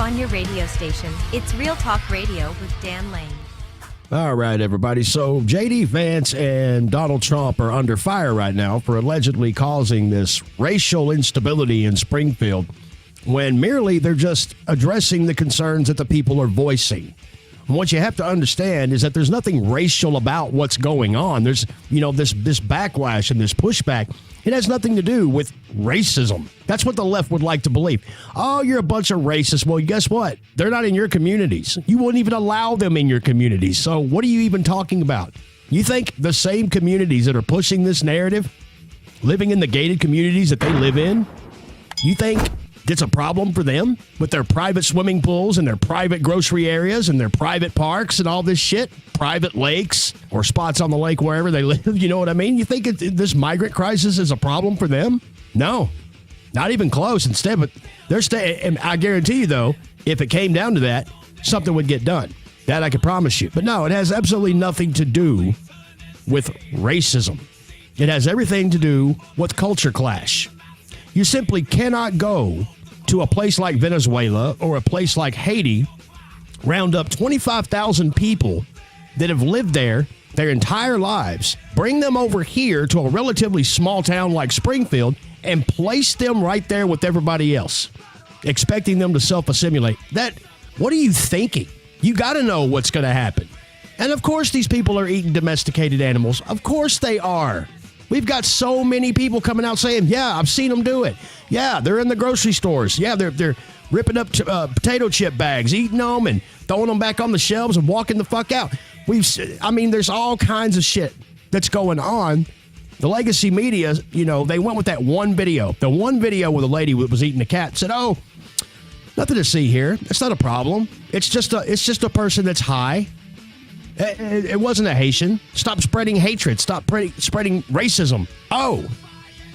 on your radio station. It's Real Talk Radio with Dan Lane. All right, everybody. So J.D. Vance and Donald Trump are under fire right now for allegedly causing this racial instability in Springfield when merely they're just addressing the concerns that the people are voicing. And what you have to understand is that there's nothing racial about what's going on. There's, this backlash and this pushback. It has nothing to do with racism. That's what the left would like to believe. Oh, you're a bunch of racists. Well, guess what? They're not in your communities. You wouldn't even allow them in your communities. So what are you even talking about? You think the same communities that are pushing this narrative, living in the gated communities that they live in, you think it's a problem for them with their private swimming pools and their private grocery areas and their private parks and all this shit, private lakes or spots on the lake wherever they live? You know what I mean? You think this migrant crisis is a problem for them? No, not even close. Instead, but they're staying. And I guarantee you, though, if it came down to that, something would get done. That I can promise you. But no, it has absolutely nothing to do with racism. It has everything to do with culture clash. You simply cannot go to a place like Venezuela or a place like Haiti, round up 25,000 people that have lived there their entire lives, bring them over here to a relatively small town like Springfield, and place them right there with everybody else, expecting them to self-assimilate. What are you thinking? You got to know what's going to happen. And of course these people are eating domesticated animals. Of course they are. We've got so many people coming out saying, yeah, I've seen them do it. Yeah, they're in the grocery stores. Yeah, they're ripping up potato chip bags, eating them and throwing them back on the shelves and walking the fuck out. There's all kinds of shit that's going on. The legacy media, they went with that one video. The one video where the lady was eating a cat said, oh, nothing to see here. That's not a problem. It's just a person that's high. It wasn't a Haitian. Stop spreading hatred. Stop spreading racism. Oh,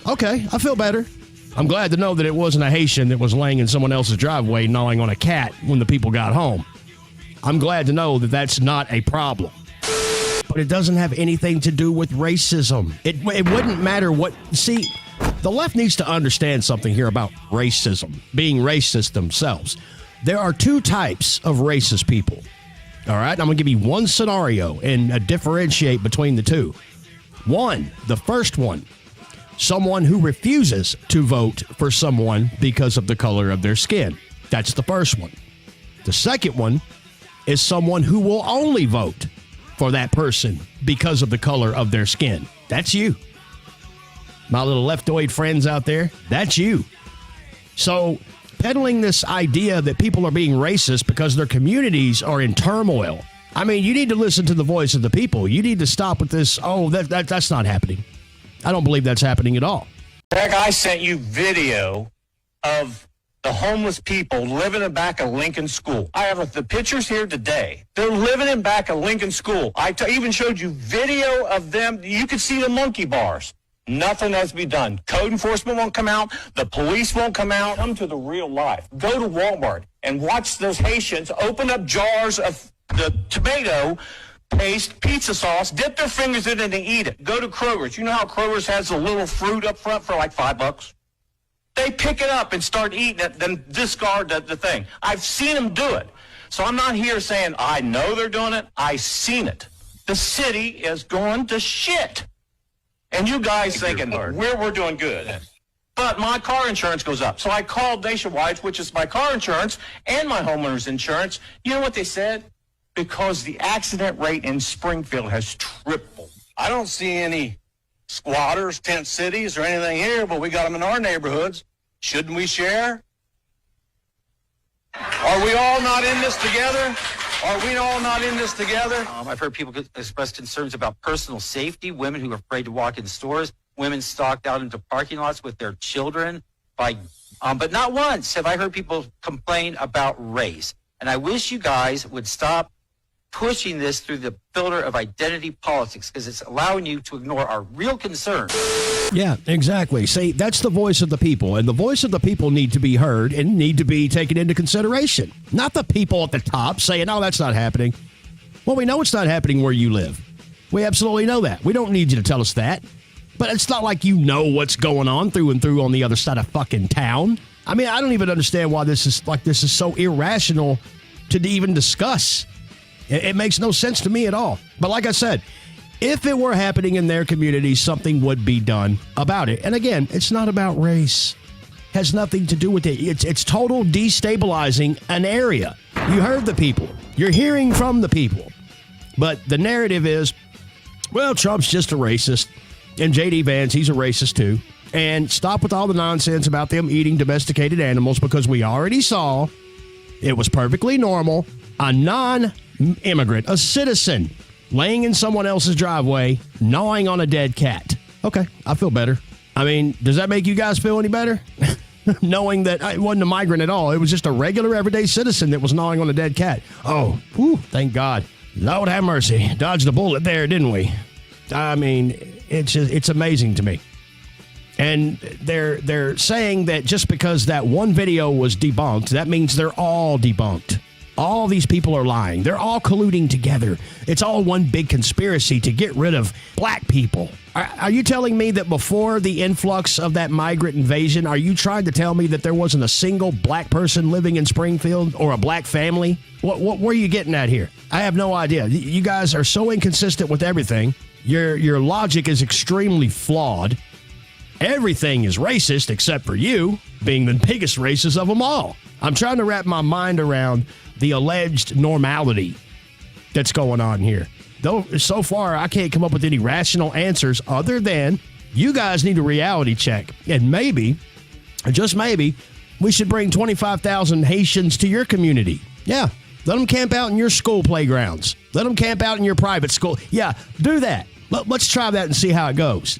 okay. I feel better. I'm glad to know that it wasn't a Haitian that was laying in someone else's driveway gnawing on a cat when the people got home. I'm glad to know that that's not a problem. But it doesn't have anything to do with racism. It wouldn't matter what... See, the left needs to understand something here about racism, being racist themselves. There are two types of racist people. All right, I'm going to give you one scenario and differentiate between the two. One, the first one, someone who refuses to vote for someone because of the color of their skin. That's the first one. The second one is someone who will only vote for that person because of the color of their skin. That's you. My little leftoid friends out there, that's you. So peddling this idea that people are being racist because their communities are in turmoil. I mean, you need to listen to the voice of the people. You need to stop with this, that's not happening. I don't believe that's happening at all. Greg, I sent you video of the homeless people living in back of Lincoln School. I have the pictures here today. They're living in back of Lincoln School. I even showed you video of them. You could see the monkey bars. Nothing has to be done. Code enforcement won't come out. The police won't come out. Come to the real life. Go to Walmart and watch those Haitians open up jars of the tomato paste, pizza sauce, dip their fingers in it and eat it. Go to Kroger's. You know how Kroger's has a little fruit up front for like $5? They pick it up and start eating it, then discard the thing. I've seen them do it. So I'm not here saying I know they're doing it. I've seen it. The city is going to shit. And you guys thinking we're doing good. But my car insurance goes up. So I called Nationwide, which is my car insurance and my homeowner's insurance. You know what they said? Because the accident rate in Springfield has tripled. I don't see any squatters, tent cities, or anything here, but we got them in our neighborhoods. Shouldn't we share? Are we all not in this together? Are we all not in this together? I've heard people express concerns about personal safety, women who are afraid to walk in stores, women stalked out into parking lots with their children. But not once have I heard people complain about race. And I wish you guys would stop pushing this through the filter of identity politics, because it's allowing you to ignore our real concerns. Yeah, exactly. See, that's the voice of the people, and the voice of the people need to be heard and need to be taken into consideration. Not the people at the top saying, oh, that's not happening. Well, we know it's not happening where you live. We absolutely know that. We don't need you to tell us that. But it's not like you know what's going on through and through on the other side of fucking town. I mean, I don't even understand why this is so irrational to even discuss. It makes no sense to me at all. But like I said, if it were happening in their community, something would be done about it. And again, it's not about race. Has nothing to do with it. It's total destabilizing an area. You heard the people. You're hearing from the people. But the narrative is, well, Trump's just a racist. And J.D. Vance, he's a racist too. And stop with all the nonsense about them eating domesticated animals, because we already saw it was perfectly normal. A non-immigrant, a citizen, laying in someone else's driveway, gnawing on a dead cat. Okay, I feel better. I mean, does that make you guys feel any better? Knowing that it wasn't a migrant at all. It was just a regular everyday citizen that was gnawing on a dead cat. Oh, whew, thank God. Lord have mercy. Dodged a bullet there, didn't we? I mean, it's amazing to me. And they're saying that just because that one video was debunked, that means they're all debunked. All these people are lying. They're all colluding together. It's all one big conspiracy to get rid of black people. Are you telling me that before the influx of that migrant invasion, are you trying to tell me that there wasn't a single black person living in Springfield or a black family? What were you getting at here? I have no idea. You guys are so inconsistent with everything. Your logic is extremely flawed. Everything is racist except for you being the biggest racist of them all. I'm trying to wrap my mind around the alleged normality that's going on here. Though so far, I can't come up with any rational answers other than you guys need a reality check. And maybe, just maybe, we should bring 25,000 Haitians to your community. Yeah, let them camp out in your school playgrounds. Let them camp out in your private school. Yeah, do that. Let's try that and see how it goes.